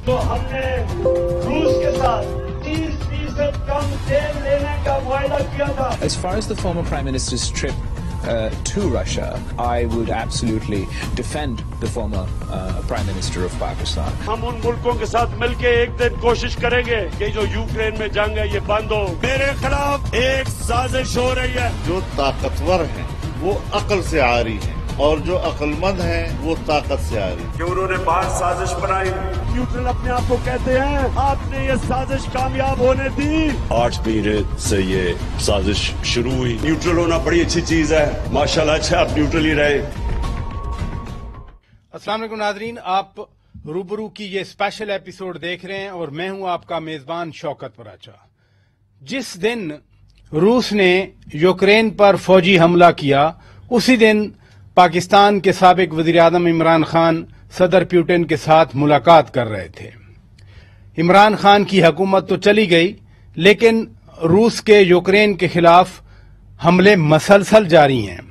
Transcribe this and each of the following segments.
تو ہم نے روس کے ساتھ 30% کم تیل لینے کا معاہدہ کیا تھا. As far as the former Prime Minister's trip to Russia, I would absolutely defend the former Prime Minister of Pakistan. ہم ان ملکوں کے ساتھ مل کے ایک دن کوشش کریں گے کہ جو یوکرین میں جنگ ہے یہ بند ہو. میرے خلاف ایک سازش ہو رہی ہے. جو طاقتور ہیں وہ عقل سے آ رہی ہیں اور جو عقل مند ہیں وہ طاقت سے آ رہی ہیں. کہ انہوں نے باہر سازش بنائی. نیوٹرل اپنے آپ کو کہتے ہیں. آپ نے یہ سازش کامیاب ہونے دی. 8 مہینے سے یہ سازش شروع ہوئی. نیوٹرل ہونا بڑی اچھی چیز ہے. ماشاءاللہ اچھا آپ نیوٹرل ہی رہے. السلام علیکم ناظرین، آپ روبرو کی یہ اسپیشل ایپیسوڈ دیکھ رہے ہیں اور میں ہوں آپ کا میزبان شوکت وراچا. جس دن روس نے یوکرین پر فوجی حملہ کیا اسی دن پاکستان کے سابق وزیر اعظم عمران خان صدر پیوٹن کے ساتھ ملاقات کر رہے تھے. عمران خان کی حکومت تو چلی گئی لیکن روس کے یوکرین کے خلاف حملے مسلسل جاری ہیں.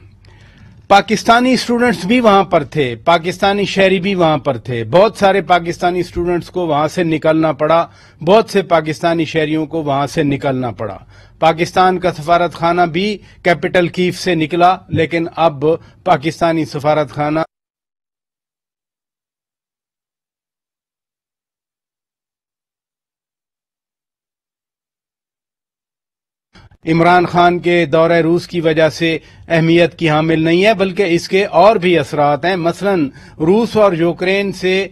پاکستانی اسٹوڈنٹس بھی وہاں پر تھے، پاکستانی شہری بھی وہاں پر تھے. بہت سارے پاکستانی اسٹوڈنٹس کو وہاں سے نکلنا پڑا، بہت سے پاکستانی شہریوں کو وہاں سے نکلنا پڑا. پاکستان کا سفارت خانہ بھی کیپٹل کیف سے نکلا لیکن اب پاکستانی سفارت خانہ عمران خان کے دورہ روس کی وجہ سے اہمیت کی حامل نہیں ہے، بلکہ اس کے اور بھی اثرات ہیں. مثلا روس اور یوکرین سے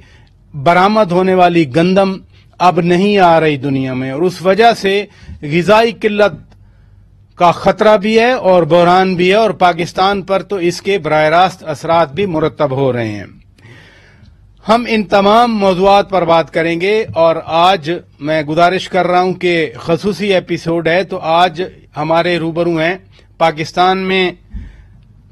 برآمد ہونے والی گندم اب نہیں آ رہی دنیا میں اور اس وجہ سے غذائی قلت کا خطرہ بھی ہے اور بحران بھی ہے اور پاکستان پر تو اس کے براہ راست اثرات بھی مرتب ہو رہے ہیں. ہم ان تمام موضوعات پر بات کریں گے اور آج میں گزارش کر رہا ہوں کہ خصوصی ایپیسوڈ ہے تو آج ہمارے روبرو ہیں پاکستان میں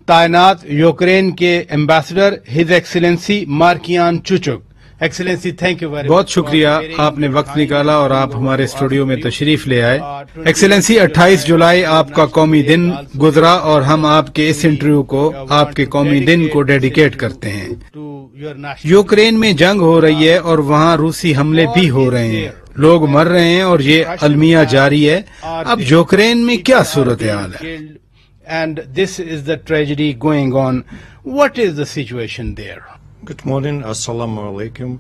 تعینات یوکرین کے ambassador his excellency Markiyan Chuchuk. Excellency thank you very much. بہت شکریہ، آپ نے وقت نکالا اور آپ ہمارے اسٹوڈیو میں تشریف لے آئے. ایکسیلنسی 28 جولائی آپ کا قومی دن گزرا اور ہم آپ کے اس انٹرویو کو آپ کے قومی دن کو ڈیڈیکیٹ کرتے ہیں. یوکرین میں جنگ ہو رہی ہے اور وہاں روسی حملے بھی ہو رہے ہیں، لوگ مر رہے ہیں اور یہ المیہ جاری ہے. اب یوکرین میں کیا صورتحال ہے؟ And this is the tragedy going on. What is the situation there? Good morning, Assalamu alaikum.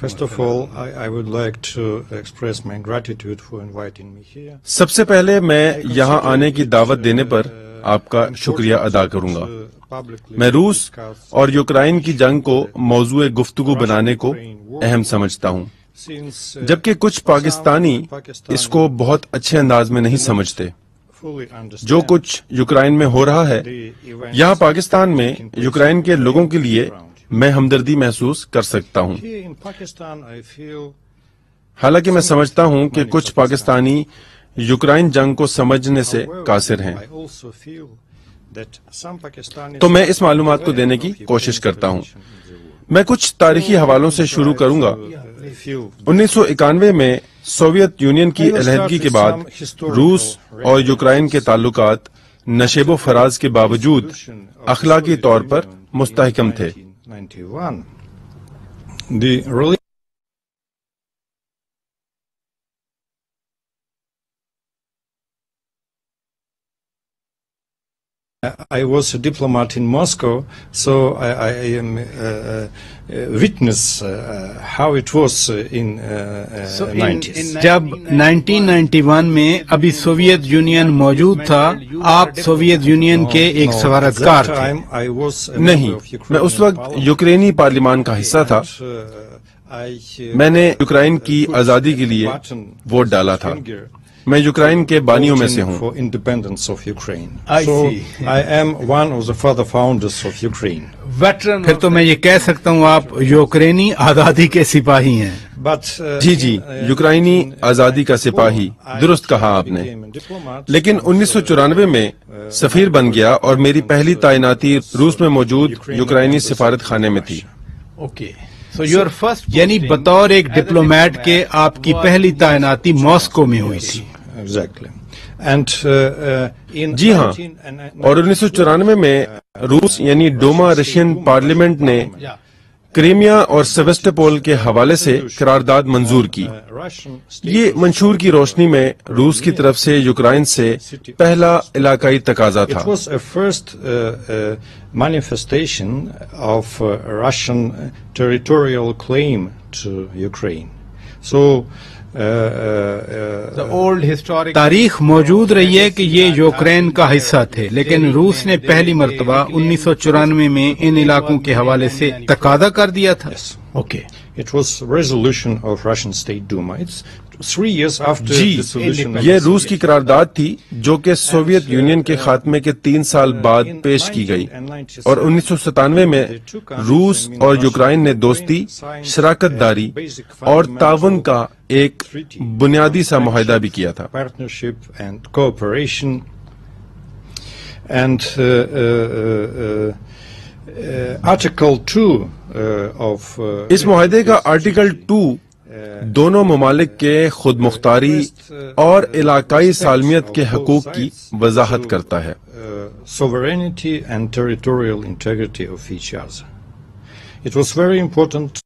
First of all, I would like to express my gratitude for inviting me here. سب سے پہلے میں یہاں آنے کی دعوت دینے پر آپ کا شکریہ ادا کروں گا. میں روس اور یوکرائن کی جنگ کو موضوع گفتگو بنانے کو اہم سمجھتا ہوں، جبکہ کچھ پاکستانی اس کو بہت اچھے انداز میں نہیں سمجھتے. جو کچھ یوکرائن میں ہو رہا ہے یہاں پاکستان میں یوکرائن کے لوگوں کے لیے میں ہمدردی محسوس کر سکتا ہوں. حالانکہ میں سمجھتا ہوں کہ کچھ پاکستانی یوکرائن جنگ کو سمجھنے سے قاصر ہیں، تو میں اس معلومات کو دینے کی کوشش کرتا ہوں. میں کچھ تاریخی حوالوں سے شروع کروں گا. 1991 میں سوویت یونین کی علیحدگی کے بعد روس اور یوکرائن کے تعلقات نشیب و فراز کے باوجود اخلاقی طور پر مستحکم تھے. I was a diplomat in Moscow, so I am witness how it was in 90s. جب 1991 میں ابھی سوویت یونین موجود تھا، آپ سوویت یونین کے ایک سفارتکار تھے. نہیں، میں اس وقت یوکرینی پارلیمان کا حصہ تھا. میں نے یوکرائن کی آزادی کے لیے ووٹ ڈالا تھا. میں یوکرائن کے بانیوں میں سے ہوں. پھر تو میں یہ کہہ سکتا ہوں آپ یوکرینی آزادی کے سپاہی ہیں. جی یوکرائنی آزادی کا سپاہی، درست کہا آپ نے. لیکن 1994 میں سفیر بن گیا اور میری پہلی تعیناتی روس میں موجود یوکرائنی سفارت خانے میں تھی. یعنی بطور ایک ڈپلومیٹ کے آپ کی پہلی تعیناتی ماسکو میں ہوئی تھی. جی ہاں، اور 1994 میں روس یعنی ڈوما رشین پارلیمنٹ نے کریمیا اور سیواسٹوپول کے حوالے سے قرارداد منظور کی. یہ منشور کی روشنی میں روس کی طرف سے یوکرائن سے پہلا علاقائی تقاضا تھا. It was a first manifestation of Russian territorial claim to Ukraine. So تاریخ موجود رہی ہے کہ یہ یوکرین کا حصہ تھے، لیکن روس نے پہلی مرتبہ 1994 میں ان علاقوں کے حوالے سے تقاضا کر دیا تھا. okay. It was resolution of Russian State Duma. It's 3 years after dissolution. یہ روس کی قرارداد تھی جو کہ سوویت یونین کے خاتمے کے 3 سال بعد پیش کی گئی، اور 1997 میں روس اور یوکرائن نے دوستی، شراکت داری اور تعاون کا ایک بنیادی سا معاہدہ بھی کیا تھا. Partnership and cooperation. And Article 2 of اس معاہدے کا آرٹیکل 2 دونوں ممالک کے خود مختاری اور علاقائی سالمیت کے حقوق کی وضاحت کرتا ہے. sovereignty and territorial integrity of each other. It was very important.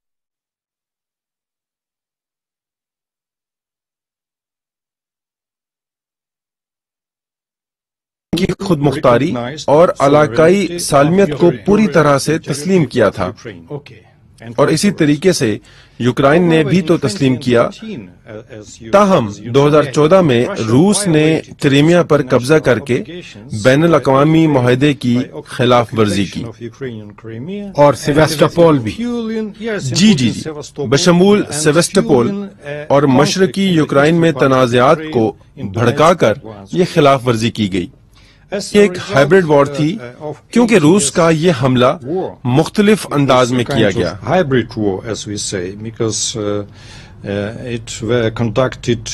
کی خود مختاری اور علاقائی سالمیت کو پوری طرح سے تسلیم کیا تھا، اور اسی طریقے سے یوکرائن نے بھی تو تسلیم کیا. تاہم 2014 میں روس نے کریمیا پر قبضہ کر کے بین الاقوامی معاہدے کی خلاف ورزی کی. اور سیواسٹوپول بھی. جی بشمول سیواسٹوپول اور مشرقی یوکرائن میں تنازعات کو بھڑکا کر یہ خلاف ورزی کی گئی. یہ ایک ہائبرڈ وار تھی کیونکہ روس کا یہ حملہ مختلف انداز میں کیا گیا. Hybrid war, as we say, because it were conducted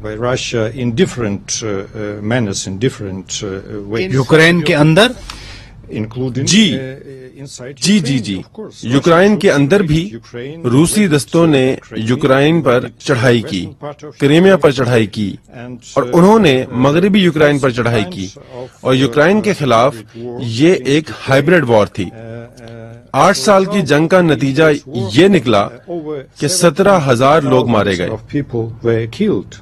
by Russia in different manners, in different ways. Ukraine کے اندر including inside جی Ukraine, of course. یوکرائن کے اندر بھی روسی دستوں نے یوکرائن پر چڑھائی کی، کریمیا پر چڑھائی کی، اور انہوں نے مغربی یوکرائن پر چڑھائی کی، اور یوکرائن کے خلاف یہ ایک ہائبرڈ وار تھی. 8 سال کی جنگ کا نتیجہ یہ نکلا کہ 17,000 لوگ مارے گئے. Of people were killed.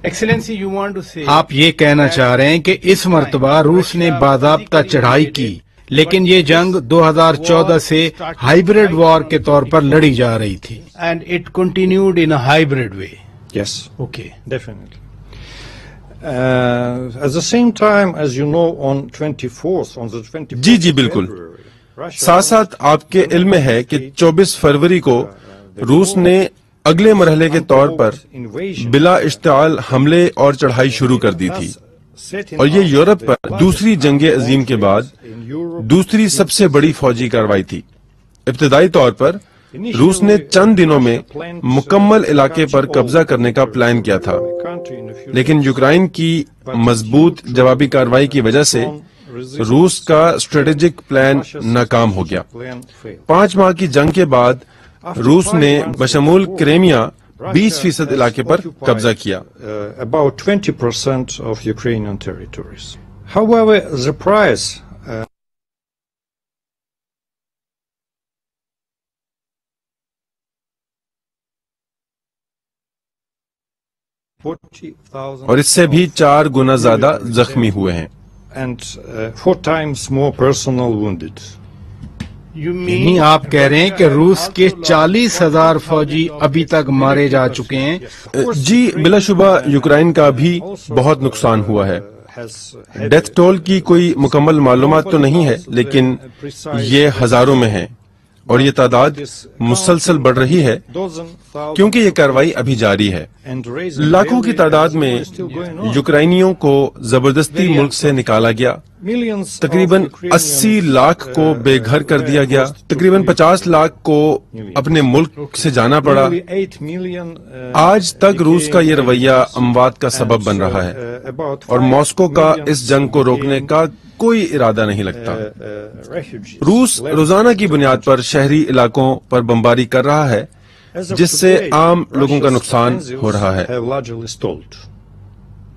Excellency you want to say آپ یہ کہنا چاہ رہے ہیں کہ اس مرتبہ روس نے باضابطہ چڑھائی کی، لیکن یہ جنگ 2014 سے ہائبرڈ وار کے طور پر لڑی جا رہی تھی. And it continued in hybrid way. Yes. Okay. Definitely. At the same time, as you know, on the 24th جی بالکل. Russia ساتھ ساتھ آپ کے علم میں ہے کہ 24 فروری کو روس نے اگلے مرحلے کے طور پر بلا اشتعال حملے اور چڑھائی شروع کر دی تھی، اور یہ یورپ پر دوسری جنگ عظیم کے بعد دوسری سب سے بڑی فوجی کارروائی تھی. ابتدائی طور پر روس نے چند دنوں میں مکمل علاقے پر قبضہ کرنے کا پلان کیا تھا، لیکن یوکرائن کی مضبوط جوابی کارروائی کی وجہ سے روس کا اسٹریٹجک پلان ناکام ہو گیا. 5 ماہ کی جنگ کے بعد روس نے بشمول کریمیا 20% علاقے پر قبضہ کیا. about 20% of Ukrainian territories. However, the price اور اس سے بھی 4 گنا زیادہ زخمی ہوئے ہیں. and 4 times more personal wounded. یعنی آپ کہہ رہے ہیں کہ روس کے 40,000 فوجی ابھی تک مارے جا چکے ہیں. جی بلا شبہ یوکرائن کا بھی بہت نقصان ہوا ہے. ڈیتھ ٹول کی کوئی مکمل معلومات تو نہیں ہے، لیکن یہ ہزاروں میں ہے، اور یہ تعداد مسلسل بڑھ رہی ہے کیونکہ یہ کارروائی ابھی جاری ہے. لاکھوں کی تعداد میں یوکرائنیوں کو زبردستی ملک سے نکالا گیا. تقریباً 80 لاکھ کو بے گھر کر دیا گیا. تقریباً 50 لاکھ کو اپنے ملک سے جانا پڑا. آج تک روس کا یہ رویہ اموات کا سبب بن رہا ہے، اور ماسکو کا اس جنگ کو روکنے کا کوئی ارادہ نہیں لگتا. روس روزانہ کی بنیاد پر شہری علاقوں پر بمباری کر رہا ہے، جس سے عام لوگوں کا نقصان ہو رہا ہے.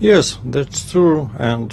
Yes, that's true, and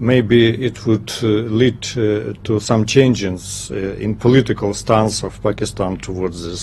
maybe it would lead to some changes in political stance of Pakistan towards this.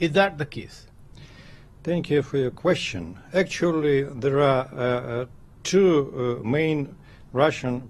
Is that the case? Thank you for your question. Actually, there are two main Russian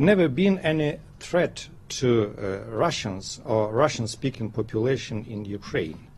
Never been any threat to Russians or Russian-speaking population in Ukraine.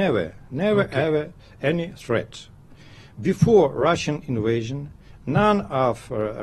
never ever any threat. Before Russian invasion, none of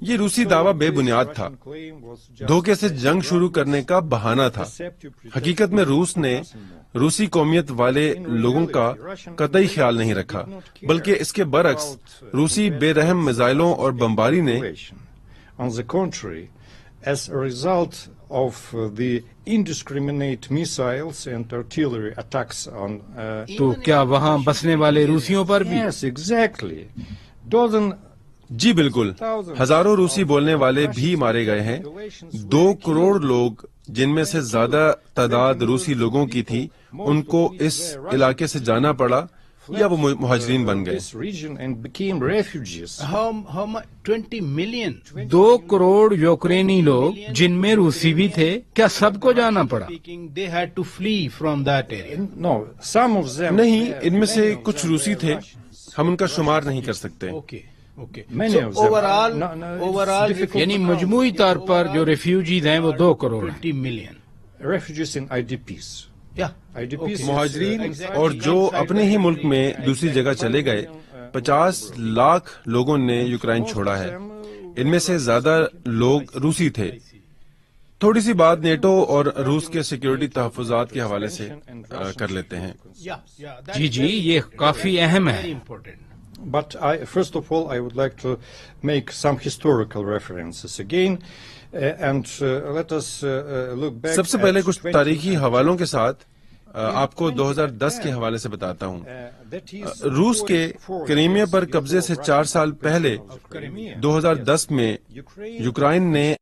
یہ روسی دعویٰ بے بنیاد تھا، دھوکے سے جنگ شروع کرنے کا بہانہ تھا۔ حقیقت میں روس نے روسی قومیت والے لوگوں کا قطعی خیال نہیں رکھا، بلکہ اس کے برعکس روسی بے رحم میزائلوں اور بمباری نے On the contrary, as a result of the indiscriminate missiles and artillery attacks on تو کیا وہاں بسنے والے روسیوں پر بھی؟ Yes, exactly. جی بالکل، ہزاروں روسی بولنے والے بھی مارے گئے ہیں۔ 2 کروڑ لوگ، جن میں سے زیادہ تعداد روسی لوگوں کی تھی، ان کو اس علاقے سے جانا پڑا یا وہ مہاجرین بن گئے۔ this region and became refugees. How much? 20 million. 2 crore یوکرینی لوگ جن میں روسی بھی تھے، کیا سب کو جانا پڑا؟ Speaking, they had to flee from that area. No, some of them. نہیں، ان میں سے کچھ روسی تھے، ہم ان کا شمار نہیں کر سکتے۔ Okay, okay. Many So of them. overall, It's overall, difficult یعنی to count. مجموعی طور پر جو ریفیوجیز ہیں وہ 2 کروڑ ہیں۔ 20 million. Refugees and IDPs. Yeah. IDPs. مہاجرین اور جو اپنے ہی ملک میں دوسری جگہ چلے گئے، 50 لاکھ لوگوں نے یوکرائن چھوڑا ہے۔ ان میں سے زیادہ لوگ روسی تھے۔ تھوڑی سی بات نیٹو اور روس کے سیکیورٹی تحفظات کے حوالے سے کر لیتے ہیں۔ Yeah, yeah. That G is G, very, یہ کافی اہم very ہے۔ important. But first of all, I would like to make some historical references again, and let us look back. سب سے پہلے at کچھ 20 تاریخی حوالوں کے ساتھ آپ کو 2010 کے حوالے سے بتاتا ہوں۔ that is روس کے کریمیا پر قبضے سے 4 سال پہلے Crimea. 2010 میں یوکرائن نے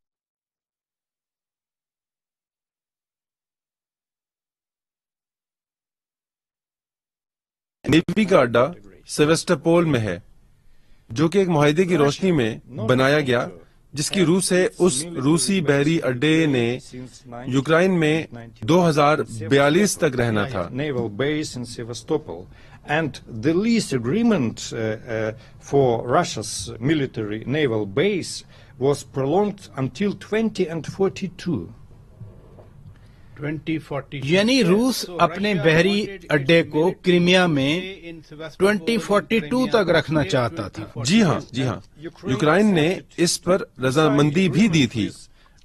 نیوی کا اڈا سیوسٹوپول میں ہے، جو کہ ایک معاہدے کی روشنی میں بنایا گیا، جس کی روح سے اس روسی بحری اڈے نے یوکرائن میں 2042 تک رہنا تھا۔ Naval base in Sevastopol, and the lease agreement for Russia's military naval base was prolonged until 2042. 2040. یعنی روس اپنے بحری اڈے کو کرائمیا میں 2042 تک رکھنا چاہتا تھا۔ جی ہاں، جی ہاں، یوکرائن نے اس پر رضامندی بھی دی تھی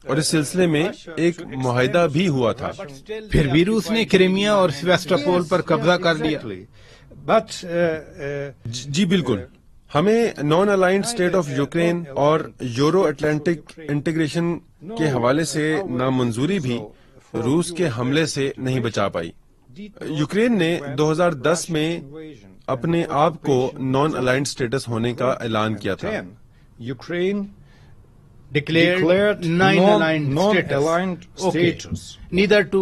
اور اس سلسلے میں ایک معاہدہ بھی ہوا تھا۔ پھر بھی روس نے کرائمیا اور سیواسٹوپول پر قبضہ کر لیا۔ But جی بالکل، ہمیں non aligned state of Ukraine اور یورو اٹلانٹک انٹیگریشن کے حوالے سے نامنظوری بھی روس کے حملے سے نہیں بچا پائی۔ یوکرین نے 2010 میں اپنے آپ کو نان الائنڈ اسٹیٹس ہونے کا اعلان کیا تھا۔ Ukraine declared non-aligned Okay. status. Neither to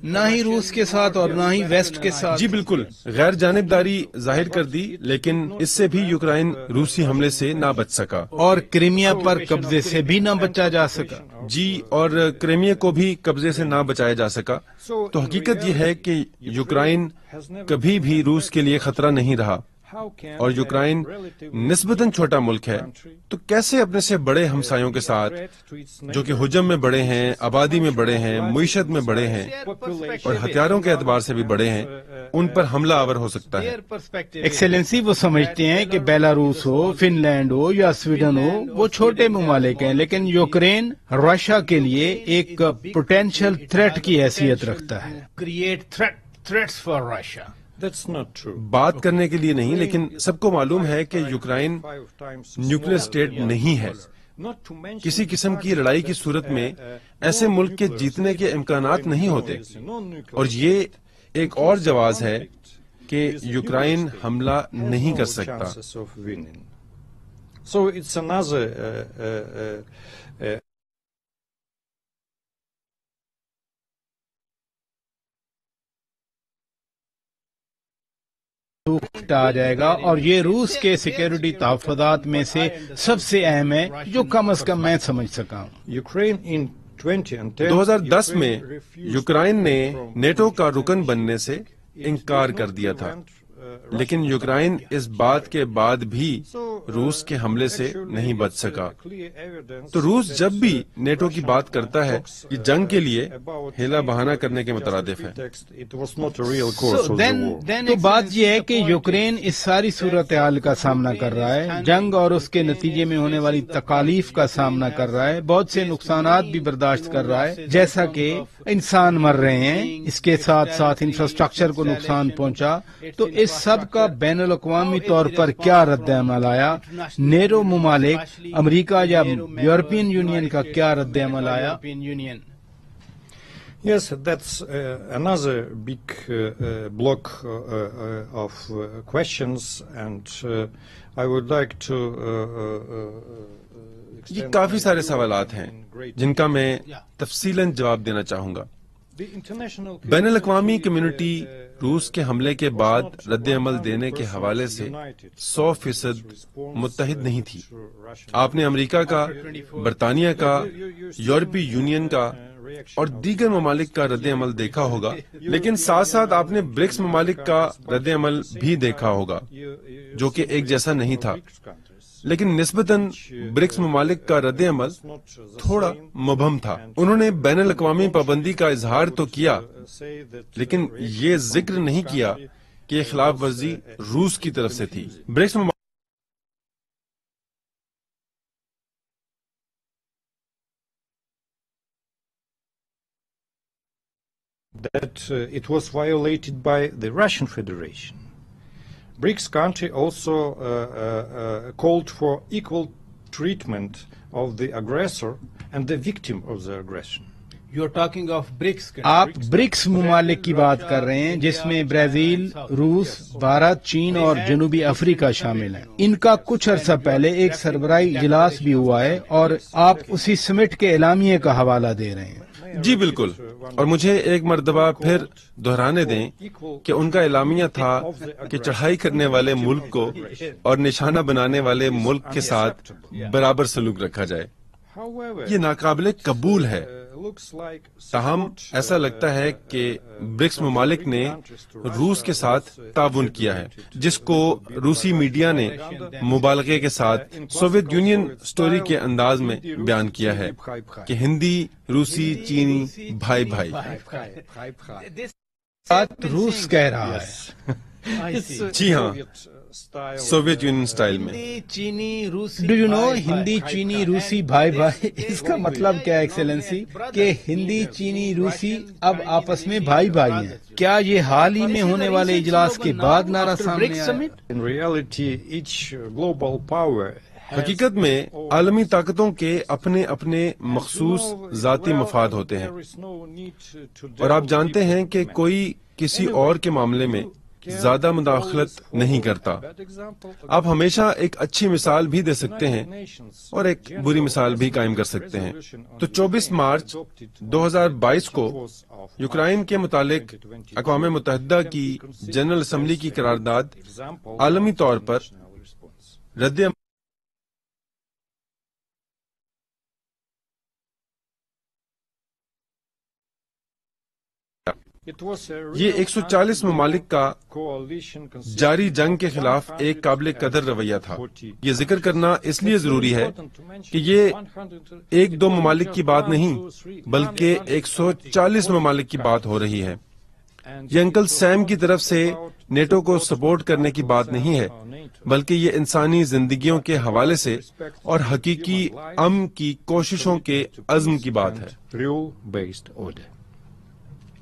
نہ ہی روس کے ساتھ اور نہ ہی ویسٹ کے ساتھ۔ جی بالکل، غیر جانبداری ظاہر کر دی، لیکن اس سے بھی یوکرائن روسی حملے سے نہ بچ سکا۔ اور کرائمیا پر قبضے سے بھی نہ بچا جا سکا۔ جی، اور کرائمیا کو بھی قبضے سے نہ بچایا جا سکا۔ تو حقیقت یہ ہے کہ یوکرائن کبھی بھی روس کے لیے خطرہ نہیں رہا، اور یوکرائن نسبتاً چھوٹا ملک ہے، تو کیسے اپنے سے بڑے ہمسایوں کے ساتھ، جو کہ حجم میں بڑے ہیں، آبادی میں بڑے ہیں، معیشت میں بڑے ہیں اور ہتھیاروں کے اعتبار سے بھی بڑے ہیں، ان پر حملہ آور ہو سکتا ہے؟ ایکسیلنسی، وہ سمجھتے ہیں کہ بیلاروس ہو، فن لینڈ ہو یا سویڈن ہو، وہ چھوٹے ممالک ہیں، لیکن یوکرین رشیا کے لیے ایک پوٹینشیل تھریٹ کی حیثیت رکھتا ہے۔ Create threats for Russia. That's not true. بات کرنے کے لیے نہیں، لیکن سب کو معلوم ہے کہ یوکرائن نیوکلیر اسٹیٹ نہیں ہے۔ کسی قسم کی لڑائی کی صورت میں ایسے ملک کے جیتنے کے امکانات نہیں ہوتے، اور یہ ایک اور جواز ہے کہ یوکرائن حملہ نہیں کر سکتا۔ So it's another آ جائے گا، اور یہ روس کے سیکیورٹی تحفظات میں سے سب سے اہم ہے، جو کم از کم میں سمجھ سکا ہوں۔ Ukraine in 2010 2010 میں یوکرائن نے نیٹو کا رکن بننے سے انکار کر دیا تھا۔ لیکن یوکرائن اس بات کے بعد بھی روس کے حملے سے نہیں بچ سکا. تو روس جب بھی نیٹو کی بات کرتا ہے یہ جنگ کے لیے ہیلا بہانہ کرنے کے مترادف ہے. تو بات یہ ہے کہ یوکرین اس ساری صورتحال کا سامنا کر رہا ہے، جنگ اور اس کے نتیجے میں ہونے والی تکالیف کا سامنا کر رہا ہے، بہت سے نقصانات بھی برداشت کر رہا ہے، جیسا کہ انسان مر رہے ہیں، اس کے ساتھ ساتھ انفراسٹرکچر کو نقصان پہنچا. تو اس سب کا بین الاقوامی طور پر کیا رد عمل آیا؟ نیٹو ممالک، امریکہ یا یورپین یونین کا کیا رد عمل آیا؟ Yes, that's another big block of questions, and I would like to یہ کافی سارے سوالات ہیں جن کا میں تفصیلاً جواب دینا چاہوں گا. بین الاقوامی کمیونٹی روس کے حملے کے بعد رد عمل دینے کے حوالے سے 100% متحد نہیں تھی. آپ نے امریکہ کا، برطانیہ کا، یورپی یونین کا اور دیگر ممالک کا رد عمل دیکھا ہوگا، لیکن ساتھ ساتھ آپ نے برکس ممالک کا رد عمل بھی دیکھا ہوگا جو کہ ایک جیسا نہیں تھا. لیکن نسبتاً برکس ممالک کا رد عمل تھوڑا مبہم تھا. انہوں نے بین الاقوامی پابندی کا اظہار تو کیا، لیکن یہ ذکر نہیں کیا کہ یہ خلاف ورزی روس کی طرف سے تھی. BRICS that it was violated by the Russian Federation. BRICS country also called for equal treatment of the aggressor and the victim of the aggression. You are talking of BRICS. آپ برکس ممالک کی بات کر رہے ہیں جس میں Brazil, روس، بھارت، چین اور جنوبی افریقہ شامل ہیں. ان کا کچھ عرصہ پہلے ایک سربراہی اجلاس بھی ہوا ہے اور آپ اسی سمٹ کے اعلامیے کا حوالہ دے رہے ہیں. جی بالکل، اور مجھے ایک مرتبہ پھر دہرانے دیں کہ ان کا اعلامیہ تھا کہ چڑھائی کرنے والے ملک کو اور نشانہ بنانے والے ملک کے ساتھ برابر سلوک رکھا جائے. یہ ناقابل قبول ہے. تاہم ایسا لگتا ہے کہ برکس ممالک نے روس کے ساتھ تعاون کیا ہے، جس کو روسی میڈیا نے مبالغے کے ساتھ سوویت یونین سٹوری کے انداز میں بیان کیا ہے کہ ہندی، روسی، چینی بھائی بھائی. بات روس کہہ رہا ہے. جی ہاں، سوویت یونین سٹائل میں. چینی، روسی. ڈو یو نو ہندی، چینی، روسی بھائی بھائی، اس کا مطلب کیا ہے ایکسیلنسی؟ کہ ہندی، چینی، روسی اب آپس میں بھائی بھائی ہیں. کیا یہ حال ہی میں ہونے والے اجلاس کے بعد نعرہ سامنے آیا؟ In reality, each global power حقیقت میں عالمی طاقتوں کے اپنے اپنے مخصوص ذاتی مفاد ہوتے ہیں، اور آپ جانتے ہیں کہ کوئی کسی اور کے معاملے میں زیادہ مداخلت نہیں کرتا. آپ ہمیشہ ایک اچھی مثال بھی دے سکتے ہیں اور ایک بری مثال بھی قائم کر سکتے ہیں. تو 24 مارچ 2022 کو یوکرائن کے متعلق اقوام متحدہ کی جنرل اسمبلی کی قرارداد عالمی طور پر رد یہ 140 ممالک کا جاری جنگ کے خلاف ایک قابل قدر رویہ تھا. یہ ذکر کرنا اس لیے ضروری ہے کہ یہ ایک دو ممالک کی بات نہیں بلکہ 140 ممالک کی بات ہو رہی ہے. یہ انکل سیم کی طرف سے نیٹو کو سپورٹ کرنے کی بات نہیں ہے بلکہ یہ انسانی زندگیوں کے حوالے سے اور حقیقی امن کی کوششوں کے عزم کی بات ہے.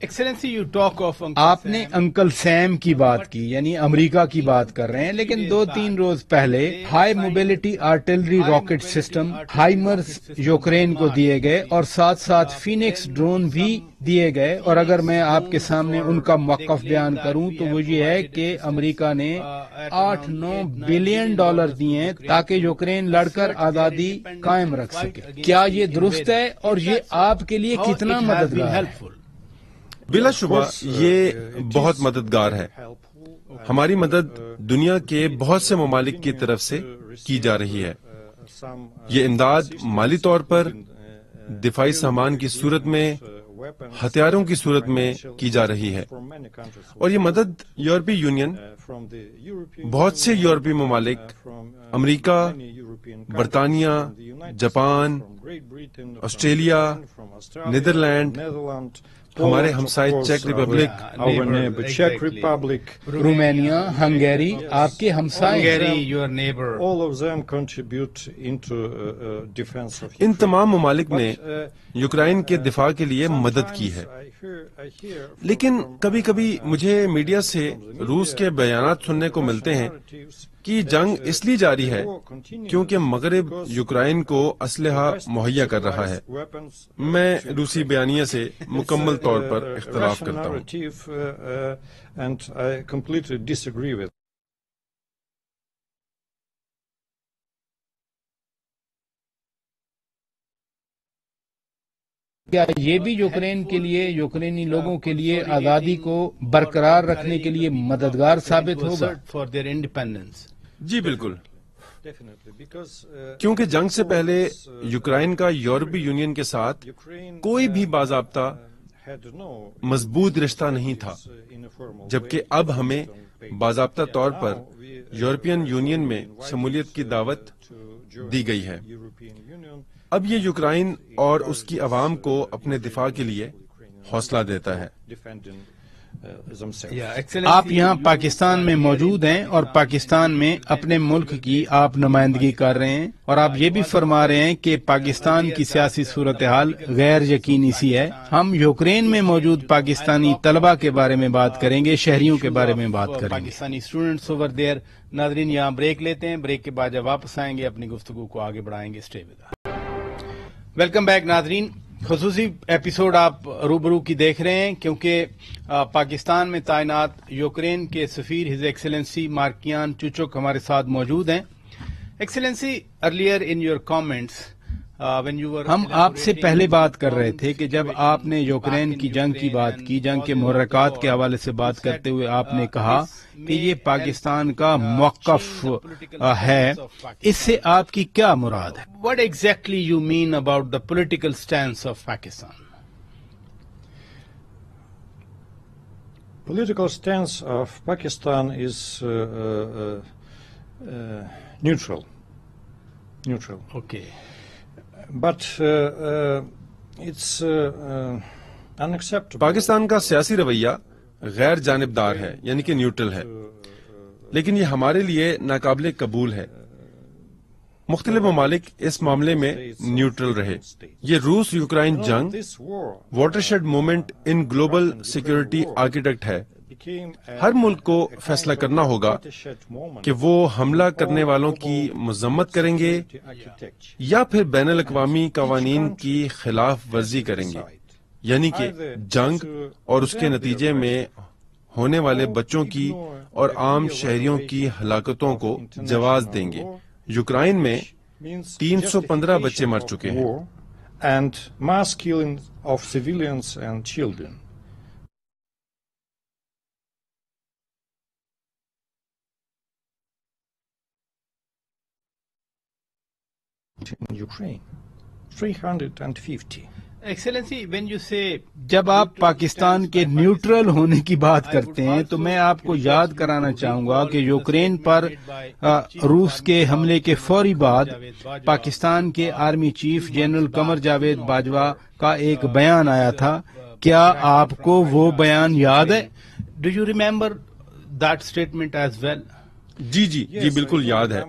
Excellency you talk of. آپ نے انکل سیم کی بات کی، یعنی امریکہ کی بات کر رہے ہیں، لیکن 2-3 روز پہلے high mobility artillery rocket system HIMARS Ukraine کو دیے گئے اور ساتھ ساتھ فینکس ڈرون بھی دیے گئے. اور اگر میں آپ کے سامنے ان کا موقف بیان کروں تو وہ یہ ہے کہ امریکہ نے $8-9 بلین دیے ہیں تاکہ یوکرین لڑ کر آزادی قائم رکھ سکے. کیا یہ درست ہے اور یہ آپ کے لیے کتنا مددگار ہے؟ بلا شبہ یہ بہت مددگار ہے. ہماری مدد دنیا کے بہت سے ممالک کی طرف سے کی جا رہی ہے. یہ امداد مالی طور پر، دفاعی سامان کی صورت میں ہتھیاروں کی صورت میں کی جا رہی ہے، اور یہ مدد یورپی یونین، بہت سے یورپی ممالک، امریکا، برطانیہ، جاپان، آسٹریلیا، نیدرلینڈ، ہمارے ہمسائے چیک ریپبلک، رومانیہ، ہنگیری، آپ کے ہمسائے، یور نیبر، ان تمام ممالک نے یوکرائن کے دفاع کے لیے مدد کی ہے۔ لیکن کبھی کبھی مجھے میڈیا سے روس کے بیانات سننے کو ملتے ہیں کہ جنگ اس لیے جاری ہے کیونکہ مغرب یوکرائن کو اسلحہ مہیا کر رہا ہے۔ میں روسی بیانیے سے مکمل طور پر اختلاف کرتا ہوں۔ کیا یہ بھی یوکرین کے لیے، یوکرینی لوگوں کے لیے آزادی کو برقرار رکھنے کے لیے مددگار ثابت ہوگا فار دیئر انڈیپینڈنس؟ جی بالکل، کیونکہ جنگ سے پہلے یوکرائن کا یورپی یونین کے ساتھ کوئی بھی باضابطہ مضبوط رشتہ نہیں تھا، جبکہ اب ہمیں باضابطہ طور پر یورپین یونین میں شمولیت کی دعوت دی گئی ہے۔ اب یہ یوکرائن اور اس کی عوام کو اپنے دفاع کے لیے حوصلہ دیتا ہے۔ آپ یہاں پاکستان میں موجود ہیں اور پاکستان میں اپنے ملک کی آپ نمائندگی کر رہے ہیں، اور آپ یہ بھی فرما رہے ہیں کہ پاکستان کی سیاسی صورتحال غیر یقینی سی ہے۔ ہم یوکرین میں موجود پاکستانی طلبہ کے بارے میں بات کریں گے، شہریوں کے بارے میں بات کریں گے، پاکستانی اسٹوڈنٹس اوور دیئر۔ ناظرین، یہاں بریک لیتے ہیں، بریک کے بعد جب واپس آئیں گے اپنی گفتگو کو آگے بڑھائیں گے۔ Stay with us. Welcome back ناظرین، خصوصی ایپیسوڈ آپ روبرو کی دیکھ رہے ہیں کیونکہ پاکستان میں تعینات یوکرین کے سفیر ہز ایکسلنسی مارکیان چوچک ہمارے ساتھ موجود ہیں۔ Excellency, earlier in your comments ہم آپ سے پہلے بات کر رہے تھے کہ جب آپ نے یوکرین کی جنگ کی بات کی، جنگ کے محرکات کے حوالے سے بات کرتے ہوئے آپ نے کہا کہ یہ پاکستان کا موقف ہے، اس سے آپ کی کیا مراد ہے؟ What exactly you mean about the political stance of Pakistan? Political stance of Pakistan is neutral. Okay. But it's unacceptable. Pakistan کا سیاسی رویہ غیر جانبدار ہے، یعنی کہ نیوٹرل ہے، لیکن یہ ہمارے لیے ناقابل قبول ہے۔ مختلف ممالک اس معاملے میں نیوٹرل رہے۔ یہ روس یوکرائن جنگ watershed moment in global security architect ہے۔ ہر ملک کو فیصلہ کرنا ہوگا کہ وہ حملہ کرنے والوں کی مذمت کریں گے یا پھر بین الاقوامی قوانین کی خلاف ورزی کریں گے، یعنی کہ جنگ اور اس کے نتیجے میں ہونے والے بچوں کی اور عام شہریوں کی ہلاکتوں کو جواز دیں گے۔ یوکرائن میں 315 بچے مر چکے ہیں۔ And mass killing of civilians and children. In Ukraine, 350. Excellency, when you سے جب آپ پاکستان کے نیوٹرل ہونے کی بات کرتے ہیں تو میں آپ کو یاد کرانا چاہوں گا کہ یوکرین پر روس کے حملے کے فوری بعد پاکستان کے army chief general Qamar Javed Bajwa کا ایک بیان آیا تھا۔ کیا آپ کو وہ بیان یاد ہے؟ Do you remember that statement as well? جی بالکل یاد ہے۔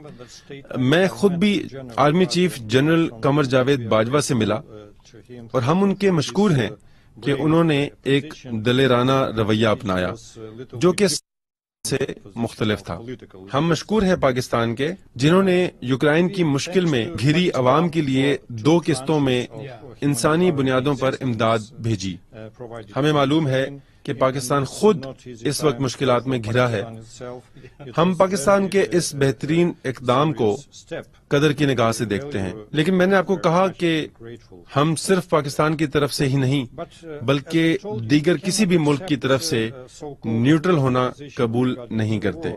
میں خود بھی army chief general Qamar Javed Bajwa سے ملا اور ہم ان کے مشکور ہیں کہ انہوں نے ایک دلیرانہ رویہ اپنایا جو کہ سے مختلف تھا۔ ہم مشکور ہیں پاکستان کے جنہوں نے یوکرائن کی مشکل میں گھری عوام کے لیے 2 قسطوں میں انسانی بنیادوں پر امداد بھیجی۔ ہمیں معلوم ہے کہ پاکستان خود اس وقت مشکلات میں گھرا ہے۔ ہم پاکستان کے اس بہترین اقدام کو قدر کی نگاہ سے دیکھتے ہیں. لیکن میں نے آپ کو کہا کہ ہم صرف پاکستان کی طرف سے ہی نہیں بلکہ دیگر کسی بھی ملک کی طرف سے نیوٹرل ہونا قبول نہیں کرتے.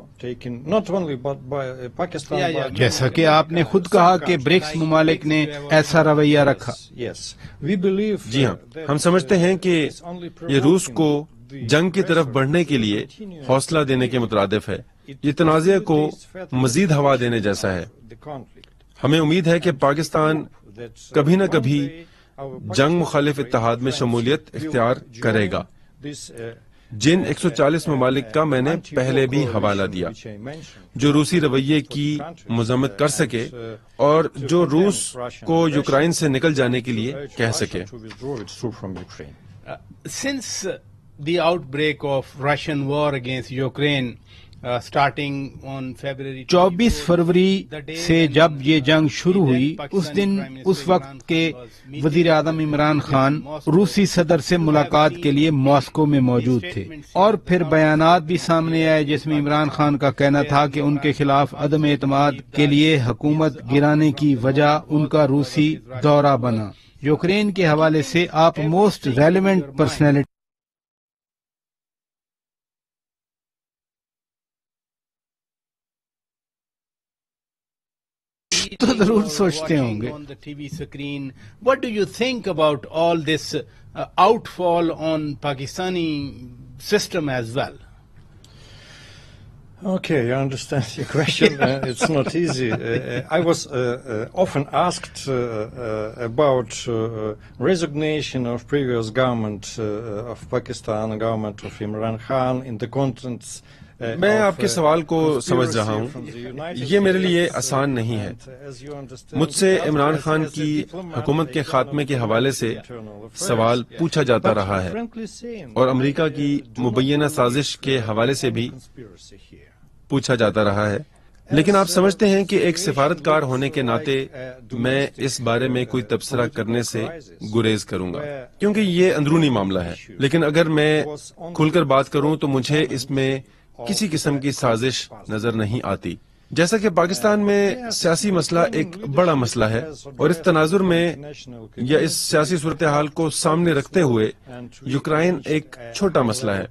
جیسا کہ آپ نے خود کہا کہ برکس ممالک نے ایسا رویہ رکھا. جی ہاں، ہم سمجھتے ہیں کہ یہ روس کو جنگ کی طرف بڑھنے کے لیے حوصلہ دینے کے مترادف ہے. یہ تنازع کو مزید ہوا دینے جیسا ہے. ہمیں امید ہے کہ پاکستان کبھی نہ کبھی جنگ مخالف اتحاد میں شمولیت اختیار کرے گا. جن 140 ممالک کا میں نے پہلے بھی حوالہ دیا جو روسی رویے کی مذمت کر سکے اور جو روس کو یوکرائن سے نکل جانے کے لیے کہہ سکے. Since the outbreak of Russian war against Ukraine starting on February 24 فروری سے جب یہ جنگ شروع ہوئی اس دن اس وقت کے وزیر اعظم عمران خان روسی صدر سے ملاقات کے لیے ماسکو میں موجود تھے اور پھر بیانات بھی سامنے آئے جس میں عمران خان کا کہنا تھا کہ ان کے خلاف عدم اعتماد کے لیے حکومت گرانے کی وجہ ان کا روسی دورہ بنا. یوکرین کے حوالے سے آپ موسٹ ریلیونٹ پرسنالٹی تو ضرور سوچتے ہوں گے. on the TV screen. What do you think about all this outfall on Pakistani system as well? Okay, I understand your question. It's not easy. I was often asked about resignation of previous government of Pakistan, government of Imran Khan, in the contents. میں آپ کے سوال کو سمجھ رہا ہوں. یہ میرے لیے آسان نہیں ہے. مجھ سے عمران خان کی حکومت کے خاتمے کے حوالے سے سوال پوچھا جاتا رہا ہے اور امریکہ کی مبینہ سازش کے حوالے سے بھی پوچھا جاتا رہا ہے. لیکن آپ سمجھتے ہیں کہ ایک سفارتکار ہونے کے ناطے میں اس بارے میں کوئی تبصرہ کرنے سے گریز کروں گا کیونکہ یہ اندرونی معاملہ ہے. لیکن اگر میں کھل کر بات کروں تو مجھے اس میں کسی قسم کی سازش نظر نہیں آتی. جیسا کہ پاکستان میں سیاسی مسئلہ ایک بڑا مسئلہ ہے اور اس تناظر میں یا اس سیاسی صورتحال کو سامنے رکھتے ہوئے یوکرائن ایک چھوٹا مسئلہ ہے.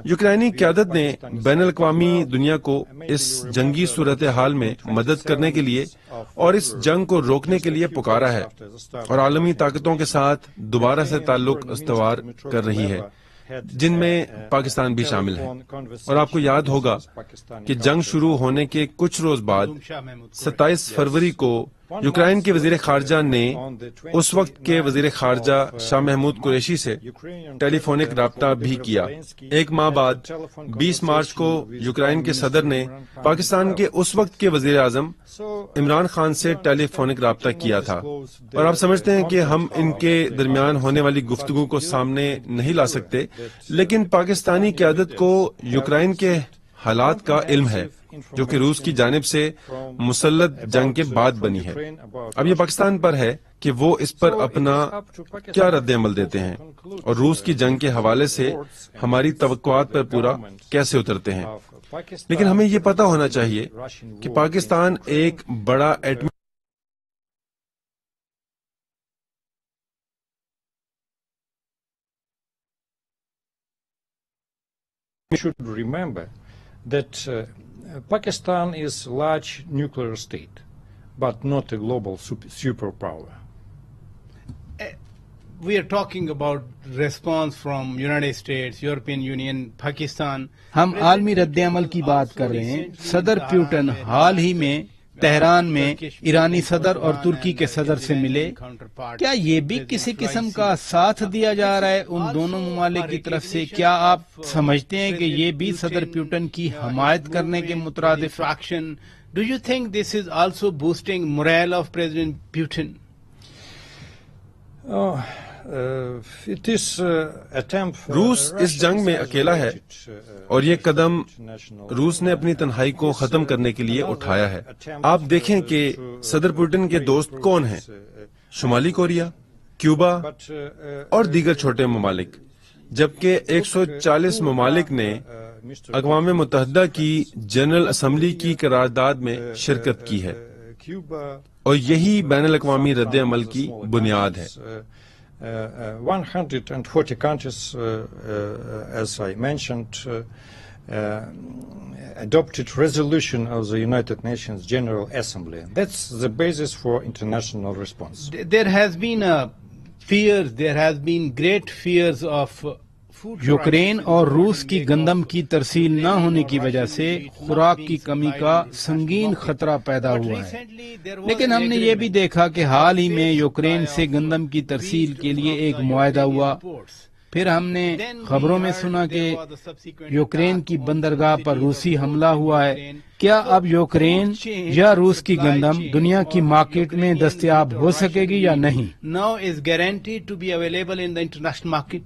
یوکرائنی قیادت نے بین الاقوامی دنیا کو اس جنگی صورتحال میں مدد کرنے کے لیے اور اس جنگ کو روکنے کے لیے پکارا ہے اور عالمی طاقتوں کے ساتھ دوبارہ سے تعلق استوار کر رہی ہے جن میں پاکستان بھی شامل ہے. اور آپ کو یاد ہوگا کہ جنگ شروع ہونے کے کچھ روز بعد 27 فروری کو یوکرائن کے وزیر خارجہ نے اس وقت کے وزیر خارجہ شاہ محمود قریشی سے ٹیلی فونک رابطہ بھی کیا. ایک ماہ بعد 20 مارچ کو یوکرائن کے صدر نے پاکستان کے اس وقت کے وزیر اعظم عمران خان سے ٹیلی فونک رابطہ کیا تھا. اور آپ سمجھتے ہیں کہ ہم ان کے درمیان ہونے والی گفتگو کو سامنے نہیں لا سکتے لیکن پاکستانی قیادت کو یوکرائن کے حالات کا علم ہے جو کہ روس کی جانب سے مسلط جنگ کے بعد بنی ہے. اب یہ پاکستان پر ہے کہ وہ اس پر اپنا کیا رد عمل دیتے ہیں اور روس کی جنگ کے حوالے سے ہماری توقعات پر پورا کیسے اترتے ہیں. لیکن ہمیں یہ پتہ ہونا چاہیے کہ پاکستان ایک بڑا ایٹمی should remember that Pakistan is a large nuclear state, but not a global superpower. We are talking about response from United States, European Union, Pakistan. ہم عالمی رد عمل کی بات کر رہے ہیں. صدر پیوٹن حال ہی میں تہران میں ایرانی صدر اور ترکی کے صدر سے ملے. کیا یہ بھی کسی قسم کا ساتھ دیا جا رہا ہے ان دونوں ممالک کی طرف سے؟ کیا آپ سمجھتے ہیں کہ یہ بھی صدر پیوٹن کی حمایت کرنے کے مترادف action? Do you think this is also boosting morale of President Putin? روس اس جنگ میں اکیلا ہے اور یہ قدم روس نے اپنی تنہائی کو ختم کرنے کے لیے اٹھایا ہے. آپ دیکھیں کہ صدر پوٹن کے دوست کون ہیں؟ شمالی کوریا، کیوبا اور دیگر چھوٹے ممالک، جبکہ 140 ممالک نے اقوام متحدہ کی جنرل اسمبلی کی قرارداد میں شرکت کی ہے. اور یہی بین الاقوامی رد عمل کی بنیاد ہے. 140 countries, as I mentioned, adopted resolution of the United Nations General Assembly. That's the basis for international response. There has been there has been great fears of Ukraine اور روس کی گندم کی ترسیل نہ ہونے کی وجہ سے خوراک کی کمی کا سنگین خطرہ پیدا ہوا ہے، لیکن ہم نے یہ بھی دیکھا کہ حال ہی میں یوکرین سے گندم کی ترسیل کے لیے ایک معاہدہ ہوا. پھر ہم نے خبروں میں سنا کہ یوکرین کی بندرگاہ پر روسی حملہ ہوا ہے. کیا اب یوکرین یا روس کی گندم دنیا کی مارکیٹ میں دستیاب ہو سکے گی یا نہیں؟ now is guaranteed to be available in the international market.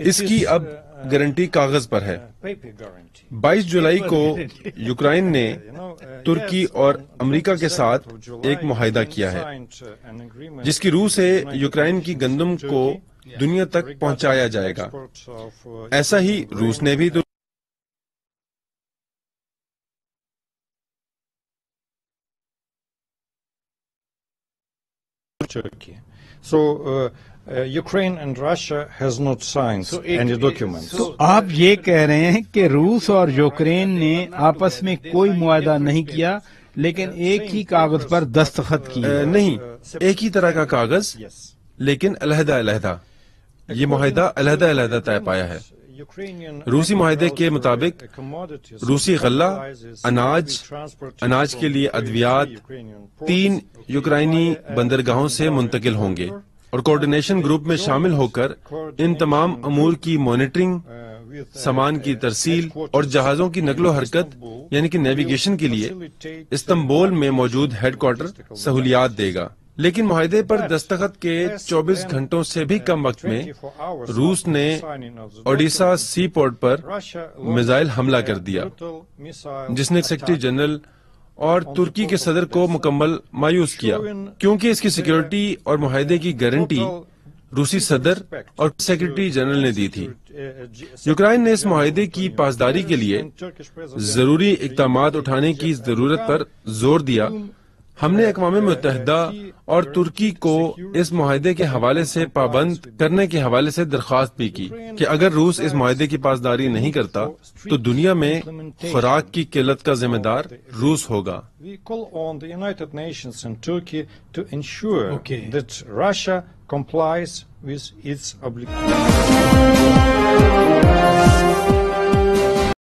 اس کی اب گارنٹی کاغذ پر ہے. 22 جولائی کو یوکرائن نے ترکی اور امریکہ کے ساتھ ایک معاہدہ کیا ہے جس کی روح سے یوکرائن کی گندم کو دنیا تک پہنچایا جائے گا. ایسا ہی روس نے بھی Ukraine and Russia has not signed any documents. تو آپ یہ کہہ رہے ہیں کہ روس اور یوکرین نے آپس میں کوئی معاہدہ نہیں کیا لیکن ایک ہی کاغذ پر دستخط کیے؟ نہیں، ایک ہی طرح کا کاغذ لیکن علیحدہ علیحدہ. یہ معاہدہ علیحدہ علیحدہ طے پایا ہے. روسی معاہدے کے مطابق روسی غلہ، اناج کے لیے ادویات 3 یوکرائنی بندرگاہوں سے منتقل ہوں گے اور کوارڈینیشن گروپ میں شامل ہو کر ان تمام امور کی مانیٹرنگ، سامان کی ترسیل اور جہازوں کی نقل و حرکت یعنی کہ نیویگیشن کے لیے استنبول میں موجود ہیڈ کوارٹر سہولیات دے گا. لیکن معاہدے پر دستخط کے 24 گھنٹوں سے بھی کم وقت میں روس نے اوڈیشا سی پورٹ پر میزائل حملہ کر دیا جس نے سیکرٹری جنرل اور ترکی کے صدر کو مکمل مایوس کیا کیونکہ اس کی سیکیورٹی اور معاہدے کی گارنٹی روسی صدر اور سیکرٹری جنرل نے دی تھی. یوکرائن نے اس معاہدے کی پاسداری کے لیے ضروری اقدامات اٹھانے کی ضرورت پر زور دیا. ہم نے اقوام متحدہ اور ترکی کو اس معاہدے کے حوالے سے پابند کرنے کے حوالے سے درخواست بھی کی کہ اگر روس اس معاہدے کی پاسداری نہیں کرتا تو دنیا میں خوراک کی قلت کا ذمہ دار روس ہوگا. We call on the United Nations and Turkey to ensure that Russia complies with its obligations.